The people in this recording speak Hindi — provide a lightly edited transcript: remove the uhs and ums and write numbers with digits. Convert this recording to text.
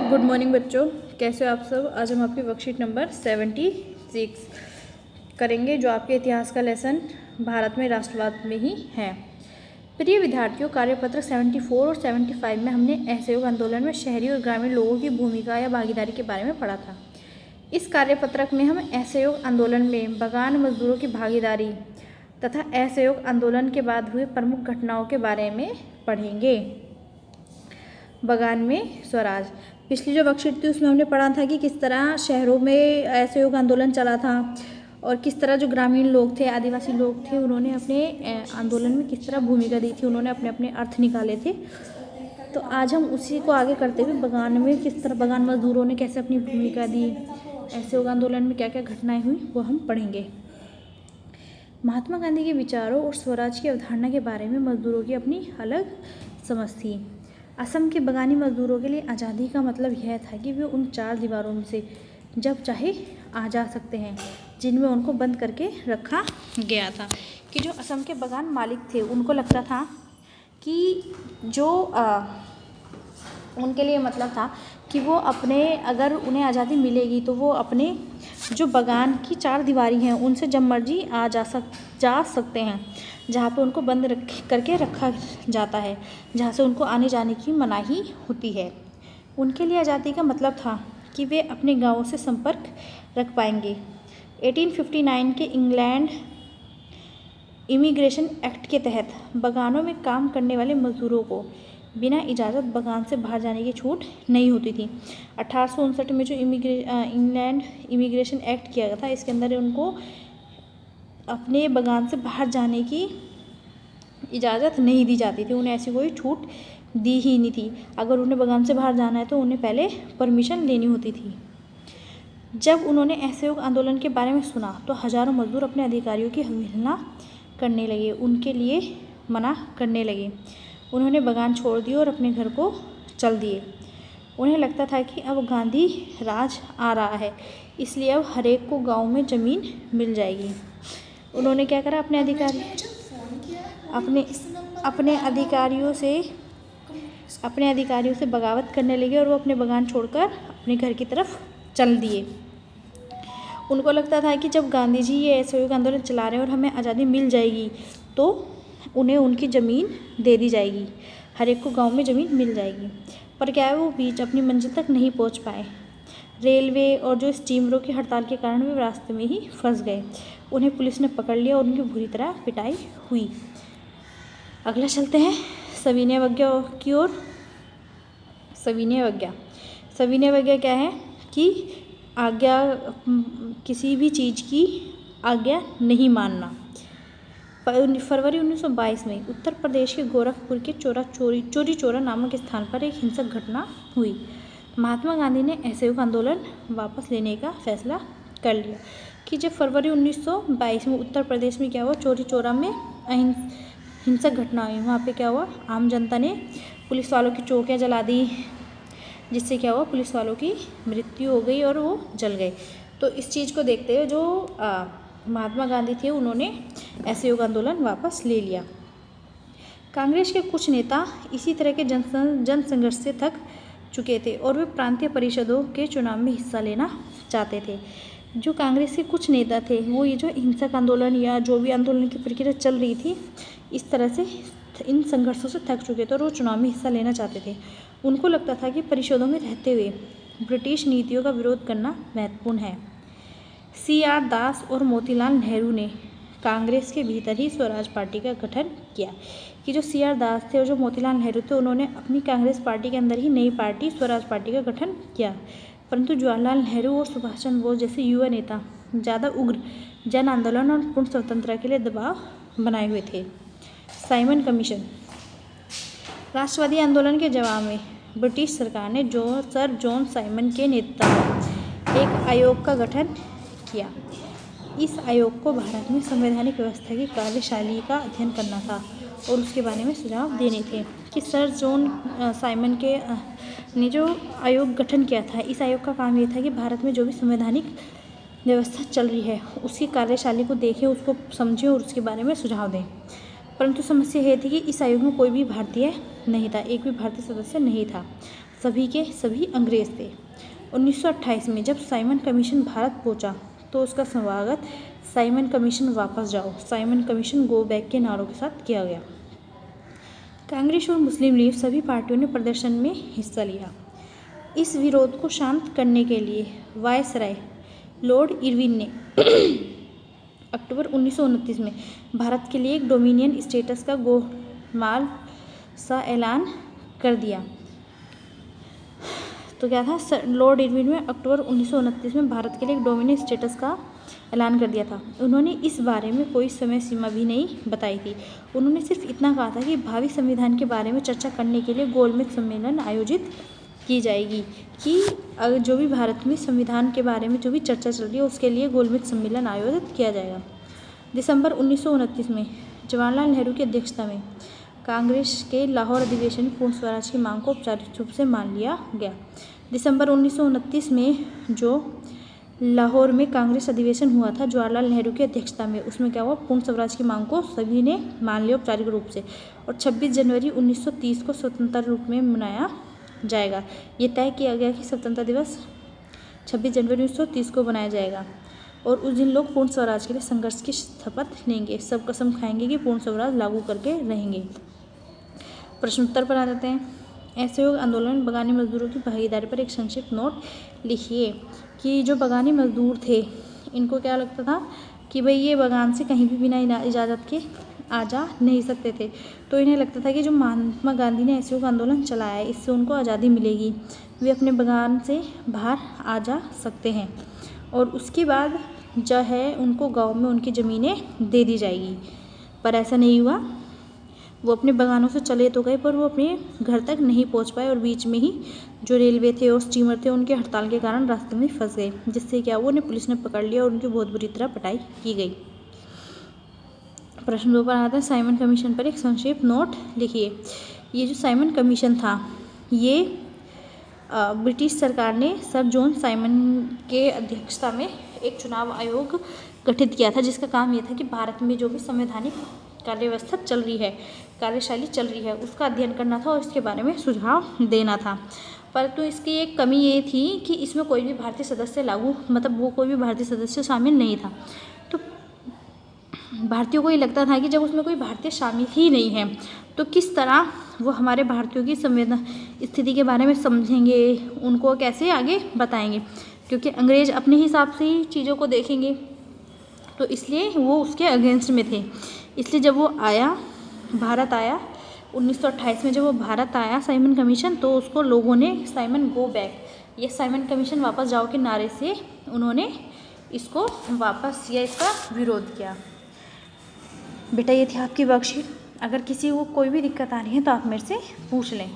गुड मॉर्निंग बच्चों, कैसे हो आप सब। आज हम आपकी वर्कशीट नंबर 76 करेंगे, जो आपके इतिहास का लेसन भारत में राष्ट्रवाद में ही है। प्रिय विद्यार्थियों, कार्यपत्र 74 और 75 में हमने असहयोग आंदोलन में शहरी और ग्रामीण लोगों की भूमिका या भागीदारी के बारे में पढ़ा था। इस कार्यपत्रक में हम असहयोग आंदोलन में बगान मजदूरों की भागीदारी तथा असहयोग आंदोलन के बाद हुए प्रमुख घटनाओं के बारे में पढ़ेंगे। बगान में स्वराज, पिछली जो वर्कशीट थी उसमें हमने पढ़ा था कि किस तरह शहरों में असहयोग आंदोलन चला था और किस तरह जो ग्रामीण लोग थे, आदिवासी लोग थे, उन्होंने अपने आंदोलन में किस तरह भूमिका दी थी, उन्होंने अपने अपने अर्थ निकाले थे। तो आज हम उसी को आगे करते हुए बगान में किस तरह बगान मजदूरों ने कैसे अपनी भूमिका दी, असहयोग आंदोलन में क्या क्या घटनाएँ हुई, वो हम पढ़ेंगे। महात्मा गांधी के विचारों और स्वराज की अवधारणा के बारे में मजदूरों की अपनी अलग समझ थी। असम के बगानी मजदूरों के लिए आज़ादी का मतलब यह था कि वे उन 4 दीवारों में से जब चाहे आ जा सकते हैं जिनमें उनको बंद करके रखा गया था। कि जो असम के बगान मालिक थे उनको लगता था कि जो उनके लिए मतलब था कि वो अपने, अगर उन्हें आज़ादी मिलेगी तो वो अपने जो बगान की 4 दीवारी हैं उनसे जब मर्जी जा सकते हैं, जहाँ पे उनको बंद करके रखा जाता है, जहाँ से उनको आने जाने की मनाही होती है। उनके लिए आज़ादी का मतलब था कि वे अपने गाँवों से संपर्क रख पाएंगे। 1859 के इंग्लैंड इमिग्रेशन एक्ट के तहत बगानों में काम करने वाले मजदूरों को बिना इजाज़त बगान से बाहर जाने की छूट नहीं होती थी। 1859 में जो इंग्लैंड इमिग्रेशन एक्ट किया गया था, इसके अंदर उनको अपने बगान से बाहर जाने की इजाज़त नहीं दी जाती थी, उन्हें ऐसी कोई छूट दी ही नहीं थी। अगर उन्हें बगान से बाहर जाना है तो उन्हें पहले परमिशन लेनी होती थी। जब उन्होंने असहयोग आंदोलन के बारे में सुना तो हज़ारों मजदूर अपने अधिकारियों की अवहेलना करने लगे, उनके लिए मना करने लगे। उन्होंने बगान छोड़ दिए और अपने घर को चल दिए। उन्हें लगता था कि अब गांधी राज आ रहा है, इसलिए अब हर एक को गांव में ज़मीन मिल जाएगी। उन्होंने क्या करा, अपने अधिकारियों से बगावत करने लगे और वो अपने बगान छोड़कर अपने घर की तरफ चल दिए। उनको लगता था कि जब गांधी जी ये असहयोग आंदोलन चला रहे हैं और हमें आज़ादी मिल जाएगी तो उन्हें उनकी ज़मीन दे दी जाएगी, हर एक को गांव में ज़मीन मिल जाएगी। पर क्या है, वो बीच अपनी मंजिल तक नहीं पहुंच पाए। रेलवे और जो स्टीमरों की हड़ताल के कारण वे रास्ते में ही फंस गए। उन्हें पुलिस ने पकड़ लिया और उनकी बुरी तरह पिटाई हुई। अगला चलते हैं सविनय अवज्ञा की ओर। सविनय अवज्ञा क्या है कि आज्ञा, किसी भी चीज़ की आज्ञा नहीं मानना। फरवरी 1922 में उत्तर प्रदेश के गोरखपुर के चोरी चोरा नामक स्थान पर एक हिंसक घटना हुई। महात्मा गांधी ने असहयोग आंदोलन वापस लेने का फैसला कर लिया। कि जब फरवरी 1922 में उत्तर प्रदेश में क्या हुआ, चोरी चोरा में हिंसक घटना हुई। वहाँ पे क्या हुआ, आम जनता ने पुलिस वालों की चौकियाँ जला दी, जिससे क्या हुआ, पुलिस वालों की मृत्यु हो गई और वो जल गए। तो इस चीज़ को देखते हुए जो महात्मा गांधी थे उन्होंने असहयोग आंदोलन वापस ले लिया। कांग्रेस के कुछ नेता इसी तरह के जन संघर्ष से थक चुके थे और वे प्रांतीय परिषदों के चुनाव में हिस्सा लेना चाहते थे। जो कांग्रेस के कुछ नेता थे वो ये जो हिंसक आंदोलन या जो भी आंदोलन की प्रक्रिया चल रही थी, इस तरह से इन संघर्षों से थक चुके थे और वो चुनाव में हिस्सा लेना चाहते थे। उनको लगता था कि परिषदों में रहते हुए ब्रिटिश नीतियों का विरोध करना महत्वपूर्ण है। CR दास और मोतीलाल नेहरू ने कांग्रेस के भीतर ही स्वराज पार्टी का गठन किया। कि जो CR दास थे और जो मोतीलाल नेहरू थे उन्होंने अपनी कांग्रेस पार्टी के अंदर ही नई पार्टी स्वराज पार्टी का गठन किया। परंतु जवाहरलाल नेहरू और सुभाष चंद्र बोस जैसे युवा नेता ज़्यादा उग्र जन आंदोलन और पूर्ण स्वतंत्रता के लिए दबाव बनाए हुए थे। साइमन कमीशन, राष्ट्रवादी आंदोलन के जवाब में ब्रिटिश सरकार ने सर जॉन साइमन के नेतृत्व में एक आयोग का गठन किया। इस आयोग को भारत में संवैधानिक व्यवस्था की कार्यशैली का अध्ययन करना था और उसके बारे में सुझाव देने थे। कि सर जॉन साइमन के ने जो आयोग गठन किया था, इस आयोग का काम ये था कि भारत में जो भी संवैधानिक व्यवस्था चल रही है उसकी कार्यशैली को देखें, उसको समझें और उसके बारे में सुझाव दें। परंतु समस्या यह थी कि इस आयोग में कोई भी भारतीय नहीं था, एक भी भारतीय सदस्य नहीं था। सभी के सभी अंग्रेज़ थे। 1928 में जब साइमन कमीशन भारत पहुंचा तो उसका स्वागत साइमन कमीशन वापस जाओ, साइमन कमीशन गो बैक के नारों के साथ किया गया। कांग्रेस और मुस्लिम लीग सभी पार्टियों ने प्रदर्शन में हिस्सा लिया। इस विरोध को शांत करने के लिए वायसराय लॉर्ड इरविन ने अक्टूबर 1929 में भारत के लिए एक डोमिनियन स्टेटस का गोलमाल सा ऐलान कर दिया। तो क्या था, लॉर्ड इरविन ने अक्टूबर 1929 में भारत के लिए एक डोमिनियन स्टेटस का ऐलान कर दिया था। उन्होंने इस बारे में कोई समय सीमा भी नहीं बताई थी। उन्होंने सिर्फ इतना कहा था कि भावी संविधान के बारे में चर्चा करने के लिए गोलमेज सम्मेलन आयोजित की जाएगी, कि जो भी भारत में संविधान के बारे में जो भी चर्चा चल रही है उसके लिए गोलमेज सम्मेलन आयोजित किया जाएगा। दिसंबर 1929 में जवाहरलाल नेहरू की अध्यक्षता में कांग्रेस के लाहौर अधिवेशन में पूर्ण स्वराज की मांग को औपचारिक रूप से मान लिया गया। दिसंबर 1929 में जो लाहौर में कांग्रेस अधिवेशन हुआ था जवाहरलाल नेहरू की अध्यक्षता में, उसमें क्या हुआ, पूर्ण स्वराज की मांग को सभी ने मान लिया औपचारिक रूप से, और 26 जनवरी 1930 को स्वतंत्रता रूप में मनाया जाएगा। ये तय किया गया कि स्वतंत्रता दिवस 26 जनवरी 1930 को मनाया जाएगा, और उस दिन लोग पूर्ण स्वराज के लिए संघर्ष की शपथ लेंगे। सब कसम खाएंगे कि पूर्ण स्वराज लागू करके रहेंगे। प्रश्नोत्तर पर आ जाते हैं। असहयोग आंदोलन में बगानी मजदूरों की भागीदारी पर एक संक्षिप्त नोट लिखिए। कि जो बगानी मजदूर थे इनको क्या लगता था कि भाई ये बगान से कहीं भी बिना इजाज़त के आ जा नहीं सकते थे। तो इन्हें लगता था कि जो महात्मा गांधी ने असहयोग आंदोलन चलाया है इससे उनको आज़ादी मिलेगी, वे अपने बगान से बाहर आ जा सकते हैं, और उसके बाद जो है उनको गांव में उनकी ज़मीनें दे दी जाएगी। पर ऐसा नहीं हुआ। वो अपने बगानों से चले तो गए पर वो अपने घर तक नहीं पहुंच पाए, और बीच में ही जो रेलवे थे और स्टीमर थे उनके हड़ताल के कारण रास्ते में फंस गए, जिससे क्या वो उन्हें पुलिस ने पकड़ लिया और उनकी बहुत बुरी तरह पिटाई की गई। प्रश्न 2 पर आता है साइमन कमीशन पर एक संक्षिप्त नोट लिखिए। ये जो साइमन कमीशन था ये ब्रिटिश सरकार ने सर जॉन साइमन के अध्यक्षता में एक चुनाव आयोग गठित किया था, जिसका काम ये था कि भारत में जो भी संवैधानिक कार्यव्यवस्था चल रही है, कार्यशैली चल रही है, उसका अध्ययन करना था और इसके बारे में सुझाव देना था। परंतु इसकी एक कमी ये थी कि इसमें कोई भी भारतीय सदस्य कोई भी भारतीय सदस्य शामिल नहीं था। तो भारतीयों को ये लगता था कि जब उसमें कोई भारतीय शामिल ही नहीं है तो किस तरह वो हमारे भारतीयों की संवेदन स्थिति के बारे में समझेंगे, उनको कैसे आगे बताएंगे, क्योंकि अंग्रेज अपने हिसाब से ही चीज़ों को देखेंगे। तो इसलिए वो उसके अगेंस्ट में थे। इसलिए जब वो भारत आया 1928 में, जब वो भारत आया साइमन कमीशन, तो उसको लोगों ने साइमन गो बैक, ये साइमन कमीशन वापस जाओ के नारे से उन्होंने इसको वापस किया, इसका विरोध किया। बेटा ये थी आपकी वर्कशीट। अगर किसी को कोई भी दिक्कत आ रही है तो आप मेरे से पूछ लें।